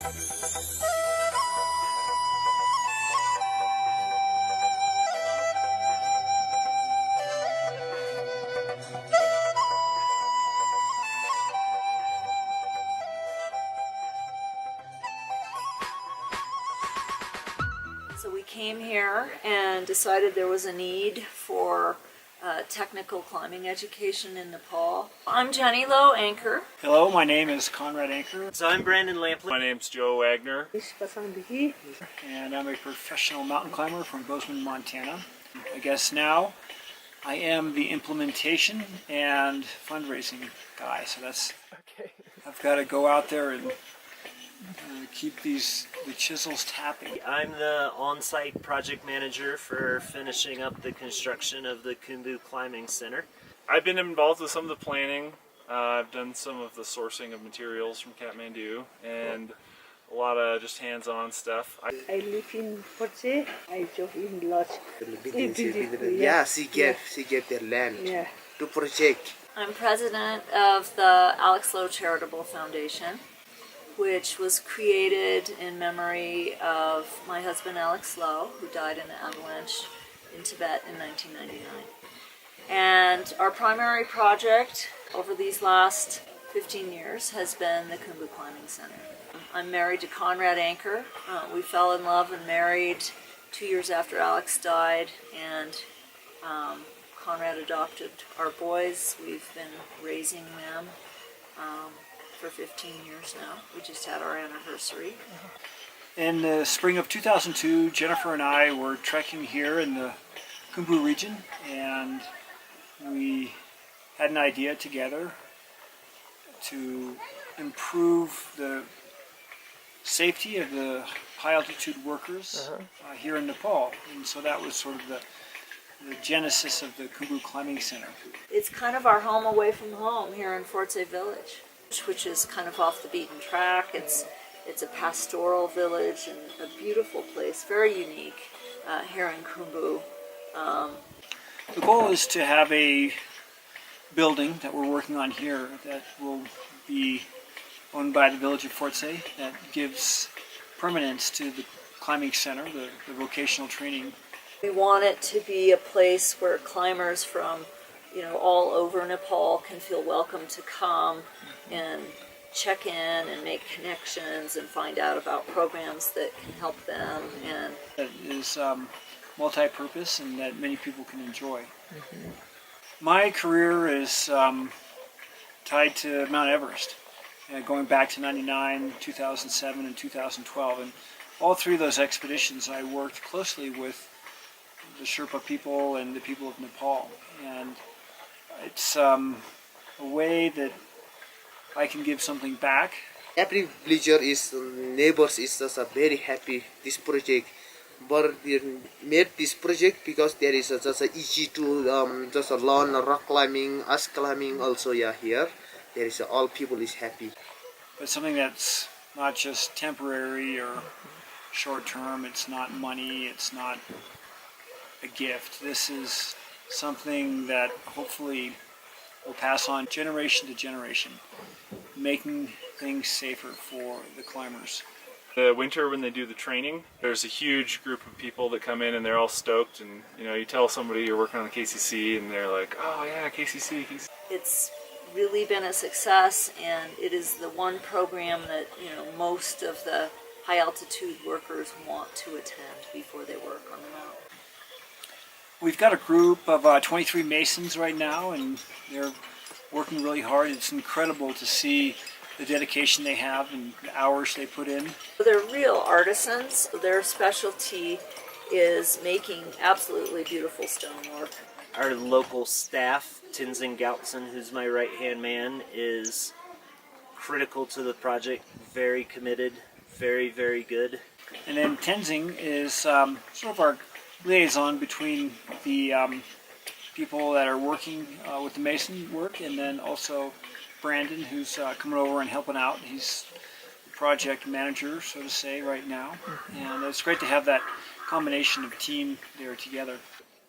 So we came here and decided there was a need for technical climbing education in Nepal. I'm Jenny Lowe, Anchor. Hello, my name is Conrad Anchor. So I'm Brandon Lampley. My name's Joe Wagner. And I'm a professional mountain climber from Bozeman, Montana. I guess now I am the implementation and fundraising guy. So that's, I've got to go out there and keep the chisels tapping. I'm the on-site project manager for finishing up the construction of the Khumbu Climbing Center. I've been involved with some of the planning. I've done some of the sourcing of materials from Kathmandu and a lot of just hands-on stuff. I live in Porche. I job in lodge. Yeah, she gave their land to project. I'm president of the Alex Lowe Charitable Foundation, which was created in memory of my husband Alex Lowe, who died in an avalanche in Tibet in 1999. And our primary project over these last 15 years has been the Khumbu Climbing Center. I'm married to Conrad Anchor. We fell in love and married 2 years after Alex died, and Conrad adopted our boys. We've been raising them for 15 years now. We just had our anniversary. In the spring of 2002, Jennifer and I were trekking here in the Khumbu region, and we had an idea together to improve the safety of the high altitude workers here in Nepal. And so that was sort of the genesis of the Khumbu Climbing Center. It's kind of our home away from home here in Fortse Village, which is kind of off the beaten track. It's a pastoral village and a beautiful place, very unique here in Khumbu. The goal is to have a building that we're working on here that will be owned by the village of Fortse that gives permanence to the climbing center, the vocational training. We want it to be a place where climbers from all over Nepal can feel welcome to come and check in and make connections and find out about programs that can help them. And that is multi-purpose and that many people can enjoy. My career is tied to Mount Everest, going back to 99, 2007, and 2012. And all three of those expeditions I worked closely with the Sherpa people and the people of Nepal. And it's a way that I can give something back. Every villager neighbors is just very happy this project. But we made this project because there is just easy to just learn rock climbing, ice climbing also here. There is all people is happy. But something that's not just temporary or short term. It's not money. It's not a gift. This is something that hopefully will pass on generation to generation, making things safer for the climbers. The winter when they do the training, there's a huge group of people that come in and they're all stoked, and you tell somebody you're working on the KCC and they're like, oh yeah, KCC. it's really been a success, and it is the one program that most of the high altitude workers want to attend before they work on the mountain. We've got a group of 23 Masons right now, and they're working really hard. It's incredible to see the dedication they have and the hours they put in. They're real artisans. Their specialty is making absolutely beautiful stonework. Our local staff, Tenzin Goutson, who's my right-hand man, is critical to the project, very committed, very, very good. And then Tenzin is sort of our liaison between the people that are working with the Mason work, and then also Brandon, who's coming over and helping out. He's the project manager, so to say, right now. And it's great to have that combination of team there together.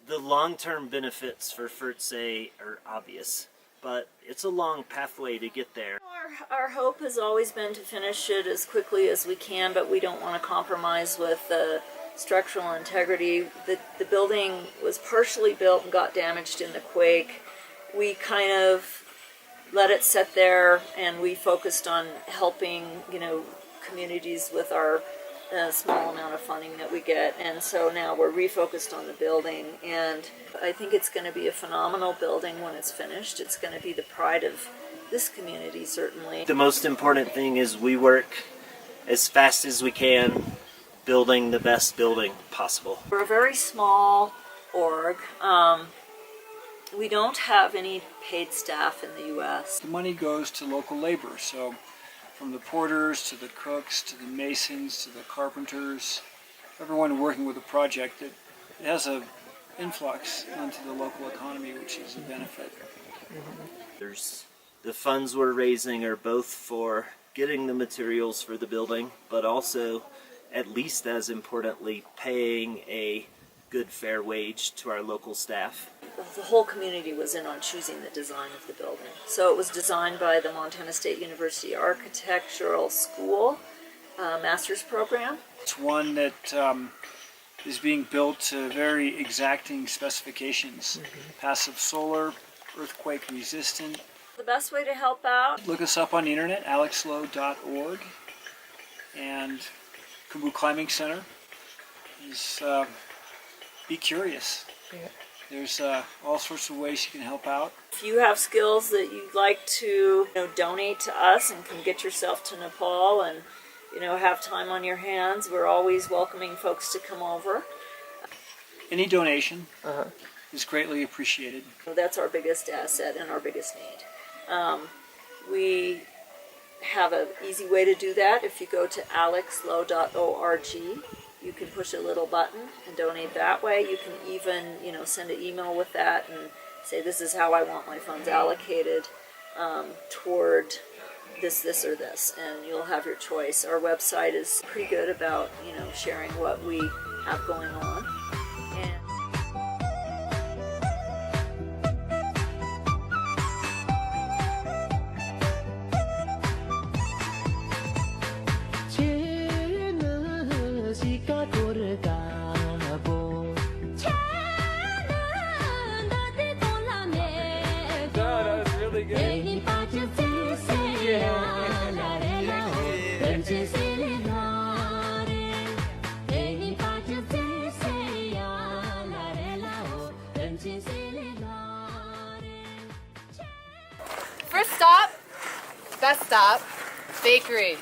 The long-term benefits for Fortse are obvious. but it's a long pathway to get there. Our hope has always been to finish it as quickly as we can, but we don't want to compromise with the structural integrity. The building was partially built and got damaged in the quake. We kind of let it sit there, and we focused on helping, communities with our small amount of funding that we get. And so now we're refocused on the building, and I think it's going to be a phenomenal building when it's finished. It's going to be the pride of this community, certainly. The most important thing is we work as fast as we can, building the best building possible. We're a very small org. We don't have any paid staff in the U.S. The money goes to local labor, so from the porters to the cooks to the masons to the carpenters, everyone working with the project, it has an influx onto the local economy, which is a benefit. The funds we're raising are both for getting the materials for the building, but also, at least as importantly, paying a good fair wage to our local staff. The whole community was in on choosing the design of the building. So it was designed by the Montana State University Architectural School master's program. It's one that is being built to very exacting specifications. Passive solar, earthquake resistant. The best way to help out, Look us up on the internet, alexlow.org, and Khumbu Climbing Center is be curious. Yeah. There's all sorts of ways you can help out. if you have skills that you'd like to donate to us and can get yourself to Nepal and have time on your hands, we're always welcoming folks to come over. Any donation is greatly appreciated. So that's our biggest asset and our biggest need. We have an easy way to do that. If you go to alexlow.org, you can push a little button and donate that way. You can even, send an email with that and say, this is how I want my funds allocated toward this, or this, and you'll have your choice. Our website is pretty good about, sharing what we have going on. First stop, best stop, bakery.